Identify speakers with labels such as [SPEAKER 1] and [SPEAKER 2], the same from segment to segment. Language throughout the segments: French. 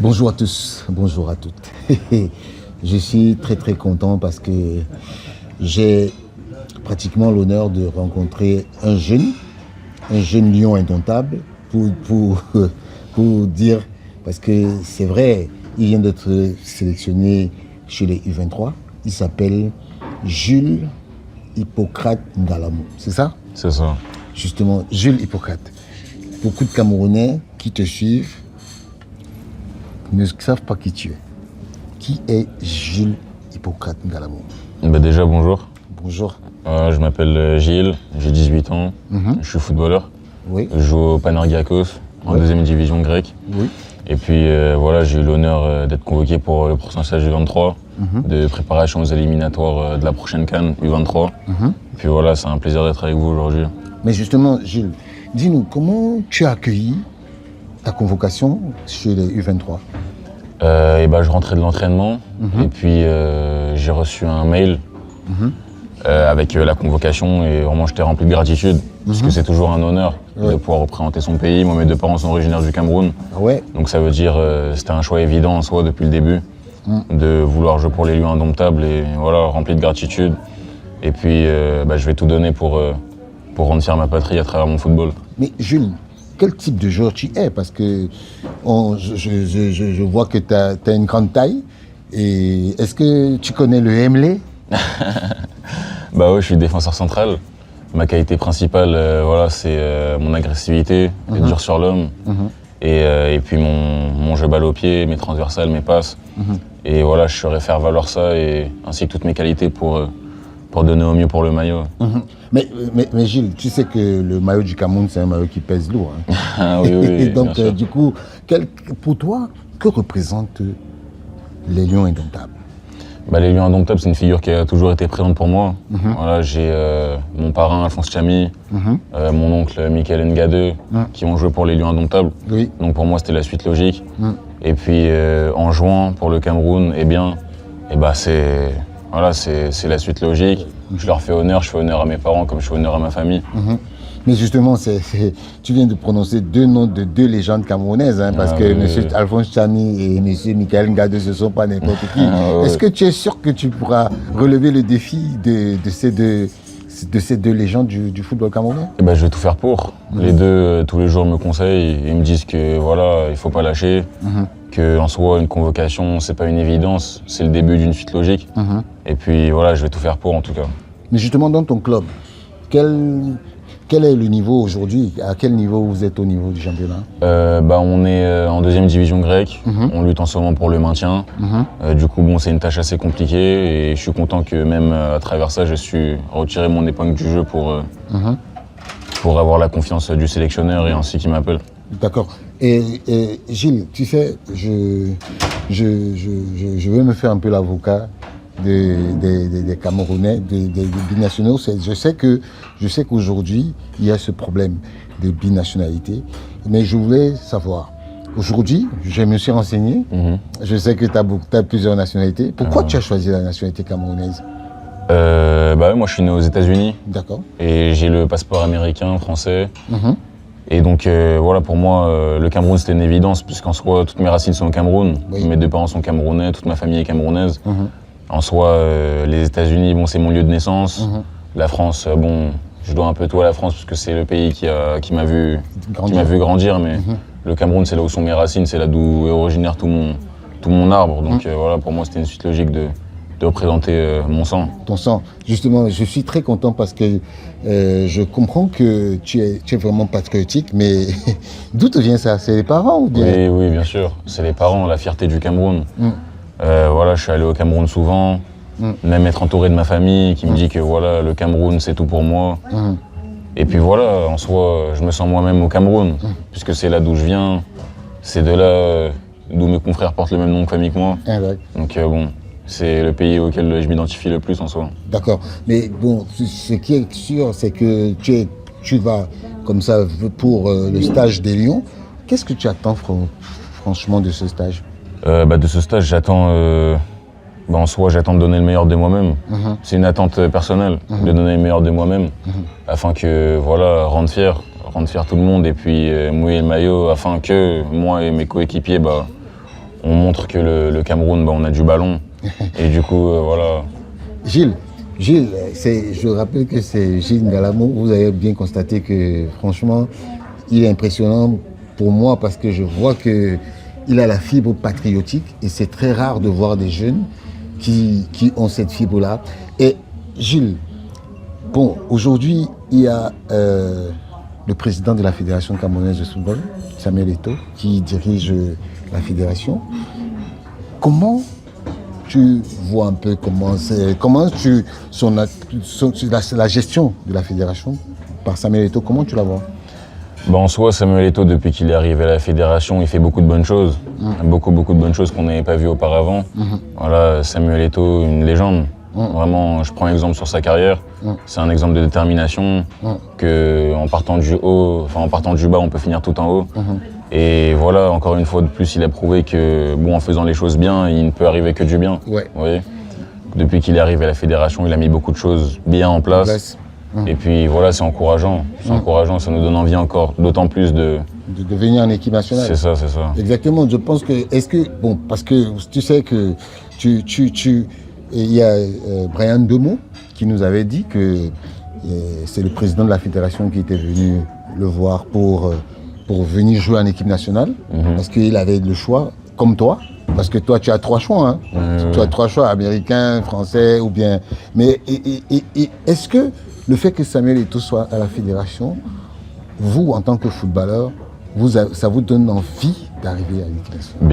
[SPEAKER 1] Bonjour à tous, bonjour à toutes. Je suis très content parce que j'ai pratiquement l'honneur de rencontrer un jeune lion indomptable pour dire, parce que c'est vrai, il vient d'être sélectionné chez les U23. Il s'appelle Jules Hippocrate Ngalamou, c'est ça?
[SPEAKER 2] C'est ça.
[SPEAKER 1] Justement, Jules Hippocrate. Beaucoup de Camerounais qui te suivent ne savent pas qui tu es. Qui est Jules Hippocrate Ngalamou?
[SPEAKER 2] Déjà, bonjour.
[SPEAKER 1] Bonjour.
[SPEAKER 2] Je m'appelle Gilles, j'ai 18 ans, je suis footballeur.
[SPEAKER 1] Oui.
[SPEAKER 2] Je joue au Panathinaikos, en deuxième division grecque.
[SPEAKER 1] Oui.
[SPEAKER 2] Et puis voilà, j'ai eu l'honneur d'être convoqué pour le prochain stage U23, de préparation aux éliminatoires de la prochaine CAN U23. Et puis voilà, c'est un plaisir d'être avec vous aujourd'hui.
[SPEAKER 1] Mais justement, Gilles, dis-nous, comment tu as accueilli ta convocation chez les U23?
[SPEAKER 2] Je rentrais de l'entraînement et puis j'ai reçu un mail avec la convocation et vraiment j'étais rempli de gratitude parce que c'est toujours un honneur de pouvoir représenter son pays. Moi, mes deux parents sont originaires du Cameroun, donc ça veut dire c'était un choix évident en soi depuis le début de vouloir jouer pour les Lions indomptables et voilà, rempli de gratitude. Et puis je vais tout donner pour rendre fier ma patrie à travers mon football.
[SPEAKER 1] Mais Jules, quel type de joueur tu es? Parce que je vois que tu as une grande taille. Et est-ce que tu connais le Hemley?
[SPEAKER 2] Bah ouais, je suis défenseur central. Ma qualité principale, c'est mon agressivité, être dur sur l'homme. Et puis mon jeu balle au pied, mes transversales, mes passes. Et voilà, je saurais faire valoir ça ainsi que toutes mes qualités pour donner au mieux pour le maillot.
[SPEAKER 1] Mais Gilles, tu sais que le maillot du Cameroun, c'est un maillot qui pèse lourd. Hein.
[SPEAKER 2] Ah oui,
[SPEAKER 1] Et donc,
[SPEAKER 2] bien sûr.
[SPEAKER 1] du coup, pour toi, que représentent les Lions indomptables?
[SPEAKER 2] Les Lions indomptables, c'est une figure qui a toujours été présente pour moi. Voilà, j'ai mon parrain Alphonse Chamy, mon oncle Michael Ngadeu, qui ont joué pour les Lions indomptables.
[SPEAKER 1] Oui.
[SPEAKER 2] Donc pour moi, c'était la suite logique. Et puis en jouant pour le Cameroun, c'est la suite logique. Je leur fais honneur, je fais honneur à mes parents comme je fais honneur à ma famille.
[SPEAKER 1] Mais justement, tu viens de prononcer deux noms de deux légendes camerounaises, hein, parce que M. Alphonse Chamy et M. Michael Ngadeu, ce ne sont pas n'importe qui. Est-ce que tu es sûr que tu pourras relever le défi de ces deux légendes du football camerounais?
[SPEAKER 2] Je vais tout faire pour. Les deux, tous les jours, me conseillent et me disent que voilà, il ne faut pas lâcher, qu'en soi, une convocation, c'est pas une évidence, c'est le début d'une suite logique. Et puis voilà, je vais tout faire pour en tout cas.
[SPEAKER 1] Mais justement, dans ton club, quel est le niveau aujourd'hui? À quel niveau vous êtes au niveau du championnat?
[SPEAKER 2] On est en deuxième division grecque, on lutte en ce moment pour le maintien. Du coup, c'est une tâche assez compliquée et je suis content que même à travers ça, je suis retiré mon épingle du jeu pour avoir la confiance du sélectionneur et ainsi qu'il m'appelle.
[SPEAKER 1] D'accord. Et Gilles, tu sais, je veux me faire un peu l'avocat des Camerounais, des binationaux. Je sais qu'aujourd'hui, il y a ce problème de binationalité. Mais je voulais savoir, aujourd'hui, je me suis renseigné, je sais que tu as plusieurs nationalités. Pourquoi tu as choisi la nationalité camerounaise?
[SPEAKER 2] Moi, je suis né aux États-Unis.
[SPEAKER 1] D'accord.
[SPEAKER 2] Et j'ai le passeport américain, français. Et donc, pour moi, le Cameroun, c'était une évidence, puisqu'en soi, toutes mes racines sont au Cameroun.
[SPEAKER 1] Oui.
[SPEAKER 2] Mes deux parents sont camerounais, toute ma famille est camerounaise. En soi, les États-Unis, c'est mon lieu de naissance. La France, je dois un peu tout à la France, puisque c'est le pays qui m'a vu grandir. Mais le Cameroun, c'est là où sont mes racines, c'est là d'où est originaire tout mon arbre. Donc pour moi, c'était une suite logique de représenter mon sang.
[SPEAKER 1] Ton sang. Justement, je suis très content parce que je comprends que tu es vraiment patriotique, mais d'où te vient ça? C'est les parents ou bien?
[SPEAKER 2] Oui, bien sûr. C'est les parents, la fierté du Cameroun. Je suis allé au Cameroun souvent, même être entouré de ma famille qui me dit que voilà, le Cameroun, c'est tout pour moi. Et puis voilà, en soi, je me sens moi-même au Cameroun, puisque c'est là d'où je viens, c'est de là d'où mes confrères portent le même nom de famille que moi. Donc c'est le pays auquel je m'identifie le plus en soi.
[SPEAKER 1] D'accord. Mais ce qui est sûr, c'est que tu vas comme ça pour le stage des Lions. Qu'est-ce que tu attends franchement de ce stage?
[SPEAKER 2] De ce stage, j'attends de donner le meilleur de moi-même. C'est une attente personnelle, de donner le meilleur de moi-même, afin que, rendre fier tout le monde et puis mouiller le maillot, afin que moi et mes coéquipiers, on montre que le Cameroun, on a du ballon. Et du coup, voilà.
[SPEAKER 1] Gilles, je rappelle que c'est Gilles Ngalamo. Vous avez bien constaté que franchement, il est impressionnant pour moi parce que je vois qu'il a la fibre patriotique et c'est très rare de voir des jeunes qui ont cette fibre-là. Et Gilles, bon, aujourd'hui, il y a le président de la Fédération camerounaise de football, Samuel Eto'o, qui dirige la fédération. Comment tu vois un peu la gestion de la fédération par Samuel Eto'o, comment tu la vois?
[SPEAKER 2] En soi, Samuel Eto'o, depuis qu'il est arrivé à la fédération, il fait beaucoup de bonnes choses. Beaucoup de bonnes choses qu'on n'avait pas vues auparavant. Voilà, Samuel Eto'o, une légende. Vraiment, je prends exemple sur sa carrière. C'est un exemple de détermination, qu'en partant du haut, enfin en partant du bas, on peut finir tout en haut. Et voilà, encore une fois de plus, il a prouvé que, bon, en faisant les choses bien, il ne peut arriver que du bien.
[SPEAKER 1] Ouais.
[SPEAKER 2] Vous voyez ? Depuis qu'il est arrivé à la fédération, il a mis beaucoup de choses bien en place. Et puis voilà, c'est encourageant. C'est encourageant, ça nous donne envie encore, d'autant plus de
[SPEAKER 1] venir en équipe nationale.
[SPEAKER 2] C'est ça, c'est ça.
[SPEAKER 1] Exactement. Je pense que, parce que tu sais que il y a Brian Demo qui nous avait dit que c'est le président de la fédération qui était venu le voir pour venir jouer en équipe nationale, parce qu'il avait le choix, comme toi, parce que toi tu as 3 choix, tu as 3 choix, américain, français ou bien... Mais est-ce que le fait que Samuel Eto'o soit à la fédération, vous, en tant que footballeur, ça vous donne envie d'arriver à l'équipe nationale?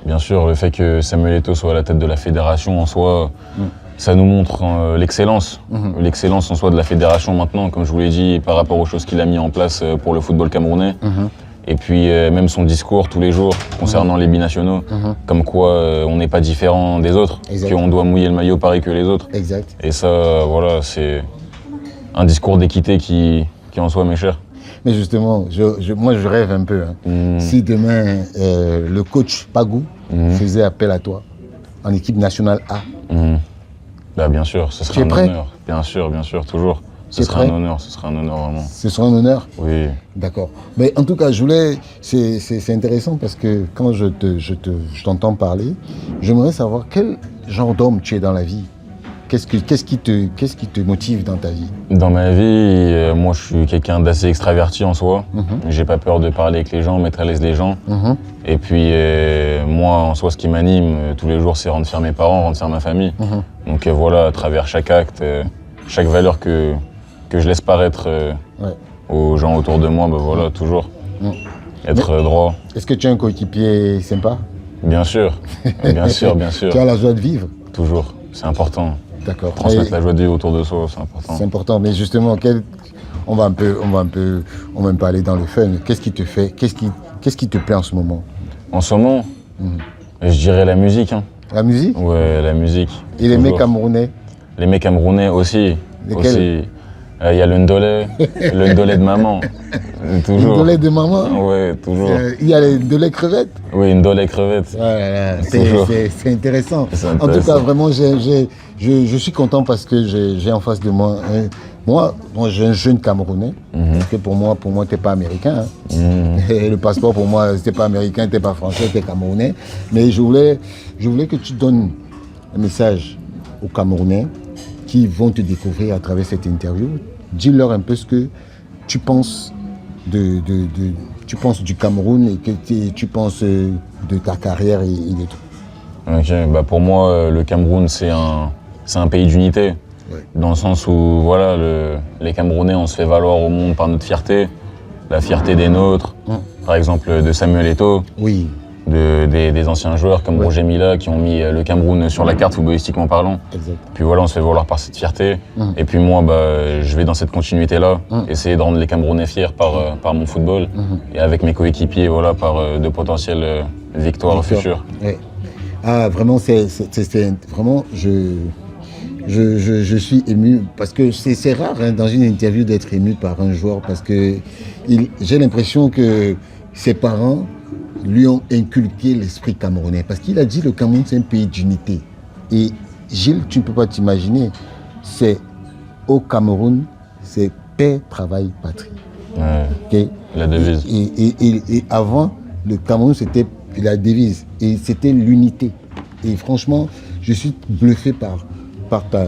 [SPEAKER 2] Bien sûr, le fait que Samuel Eto'o soit à la tête de la fédération en soi, ça nous montre l'excellence. L'excellence en soi de la fédération maintenant, comme je vous l'ai dit, par rapport aux choses qu'il a mis en place pour le football camerounais. Et puis même son discours tous les jours concernant les binationaux, comme quoi on n'est pas différent des autres, qu'on doit mouiller le maillot pareil que les autres.
[SPEAKER 1] Exact.
[SPEAKER 2] Et ça, voilà, c'est un discours d'équité qui en soi m'est cher.
[SPEAKER 1] Mais justement, moi je rêve un peu. Si demain le coach Pagou faisait appel à toi en équipe nationale A.
[SPEAKER 2] Bien sûr, ce serait un honneur. Bien sûr, toujours. Ce serait un honneur vraiment.
[SPEAKER 1] Ce serait un honneur?
[SPEAKER 2] Oui.
[SPEAKER 1] D'accord. Mais en tout cas, c'est intéressant parce que quand je t'entends parler, j'aimerais savoir quel genre d'homme tu es dans la vie. Qu'est-ce qui te motive dans ta vie?
[SPEAKER 2] Dans ma vie, moi je suis quelqu'un d'assez extraverti en soi. J'ai pas peur de parler avec les gens, mettre à l'aise les gens. Et puis moi en soi ce qui m'anime tous les jours c'est rendre fier mes parents, rendre fier ma famille. Donc voilà, à travers chaque acte, chaque valeur que je laisse paraître aux gens autour de moi, voilà, toujours être droit.
[SPEAKER 1] Est-ce que tu as un coéquipier sympa?
[SPEAKER 2] Bien sûr.
[SPEAKER 1] Tu as la joie de vivre?
[SPEAKER 2] Toujours, c'est important.
[SPEAKER 1] D'accord.
[SPEAKER 2] Transmettre la joie de vivre autour de soi, c'est important.
[SPEAKER 1] C'est important, mais justement, on va un peu aller dans le fun. Qu'est-ce qui te plaît en ce moment?
[SPEAKER 2] En ce moment, je dirais la musique.
[SPEAKER 1] La musique?
[SPEAKER 2] Ouais, la musique.
[SPEAKER 1] Et les mecs camerounais?
[SPEAKER 2] Les mecs camerounais aussi.
[SPEAKER 1] Lesquels?
[SPEAKER 2] Il y a le ndolé de maman. Toujours.
[SPEAKER 1] Le ndolé de maman?
[SPEAKER 2] Ouais, toujours.
[SPEAKER 1] Il y a le ndolé crevette?
[SPEAKER 2] Oui, ndolé crevette.
[SPEAKER 1] C'est intéressant. En tout cas, vraiment, je suis content parce que j'ai en face de moi... Moi, j'ai un jeune Camerounais, parce que pour moi, tu n'es pas américain. Et le passeport, pour moi, tu n'es pas américain, tu n'es pas français, tu es Camerounais. Mais je voulais que tu donnes un message aux Camerounais qui vont te découvrir à travers cette interview. Dis-leur un peu ce que tu penses tu penses du Cameroun et que tu penses de ta carrière et de tout.
[SPEAKER 2] Ok, pour moi, le Cameroun, c'est un pays d'unité.
[SPEAKER 1] Ouais.
[SPEAKER 2] Dans le sens où, voilà, les Camerounais, on se fait valoir au monde par notre fierté. La fierté des nôtres, par exemple de Samuel Eto'o.
[SPEAKER 1] Oui.
[SPEAKER 2] Des anciens joueurs comme Roger Mila qui ont mis le Cameroun sur la carte footballistiquement parlant.
[SPEAKER 1] Exact.
[SPEAKER 2] Puis voilà, on se fait valoir par cette fierté. Et puis moi, je vais dans cette continuité-là, essayer de rendre les Camerounais fiers par mon football et avec mes coéquipiers, voilà, par de potentielles victoires futures.
[SPEAKER 1] Ouais. Ah, vraiment, vraiment, je suis ému parce que c'est rare dans une interview d'être ému par un joueur parce que j'ai l'impression que ses parents lui ont inculqué l'esprit camerounais. Parce qu'il a dit le Cameroun, c'est un pays d'unité. Et Gilles, tu ne peux pas t'imaginer, c'est au Cameroun, c'est paix, travail, patrie.
[SPEAKER 2] Ouais.
[SPEAKER 1] Okay?
[SPEAKER 2] La devise.
[SPEAKER 1] Et avant, le Cameroun, c'était la devise. Et c'était l'unité. Et franchement, je suis bluffé par ta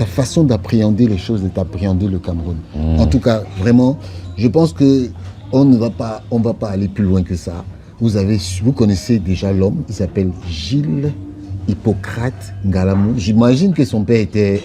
[SPEAKER 1] façon d'appréhender les choses et d'appréhender le Cameroun. En tout cas, vraiment, je pense que on va pas aller plus loin que ça. Vous connaissez déjà l'homme, il s'appelle Gilles Hippocrate Ngalamou. J'imagine que son père était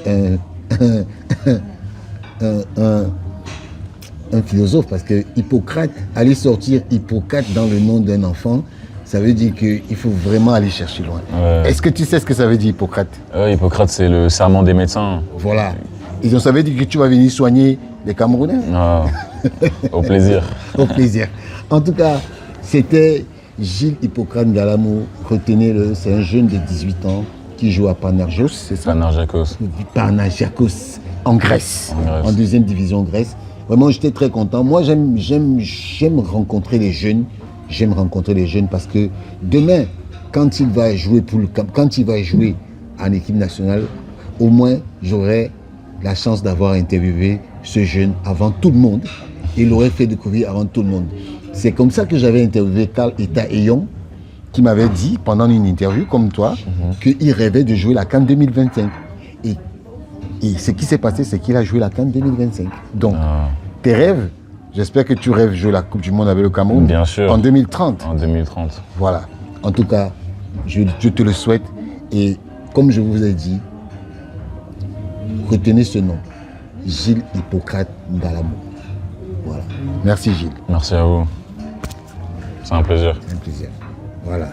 [SPEAKER 1] un philosophe, parce que Hippocrate, aller sortir Hippocrate dans le nom d'un enfant, ça veut dire qu'il faut vraiment aller chercher loin.
[SPEAKER 2] Ouais.
[SPEAKER 1] Est-ce que tu sais ce que ça veut dire, Hippocrate?
[SPEAKER 2] Hippocrate, c'est le serment des médecins.
[SPEAKER 1] Voilà. Et donc ça veut dire que tu vas venir soigner les Camerounais.
[SPEAKER 2] Ah, au plaisir.
[SPEAKER 1] Au plaisir. En tout cas, c'était Gilles Hippocrate Ngalamou. Retenez-le, c'est un jeune de 18 ans qui joue à Panathinaikos, c'est ça?
[SPEAKER 2] Panathinaikos.
[SPEAKER 1] Panathinaikos, en Grèce, en deuxième division Grèce. Vraiment, j'étais très content. Moi, j'aime rencontrer les jeunes. J'aime rencontrer les jeunes parce que demain, quand il va jouer en équipe nationale, au moins, j'aurai la chance d'avoir interviewé ce jeune avant tout le monde. Il l'aurait fait découvrir avant tout le monde. C'est comme ça que j'avais interviewé Karl Eta-Eyon, qui m'avait dit, pendant une interview comme toi, qu'il rêvait de jouer la CAN 2025. Et ce qui s'est passé, c'est qu'il a joué la CAN 2025. Donc, tes rêves, j'espère que tu rêves jouer la Coupe du Monde avec le Cameroun.
[SPEAKER 2] Bien sûr.
[SPEAKER 1] En 2030.
[SPEAKER 2] En 2030.
[SPEAKER 1] Voilà. En tout cas, je te le souhaite. Et comme je vous ai dit, retenez ce nom. Gilles Hippocrate Ngalamou. Voilà. Merci Gilles.
[SPEAKER 2] Merci à vous. C'est un plaisir.
[SPEAKER 1] C'est un plaisir. Voilà.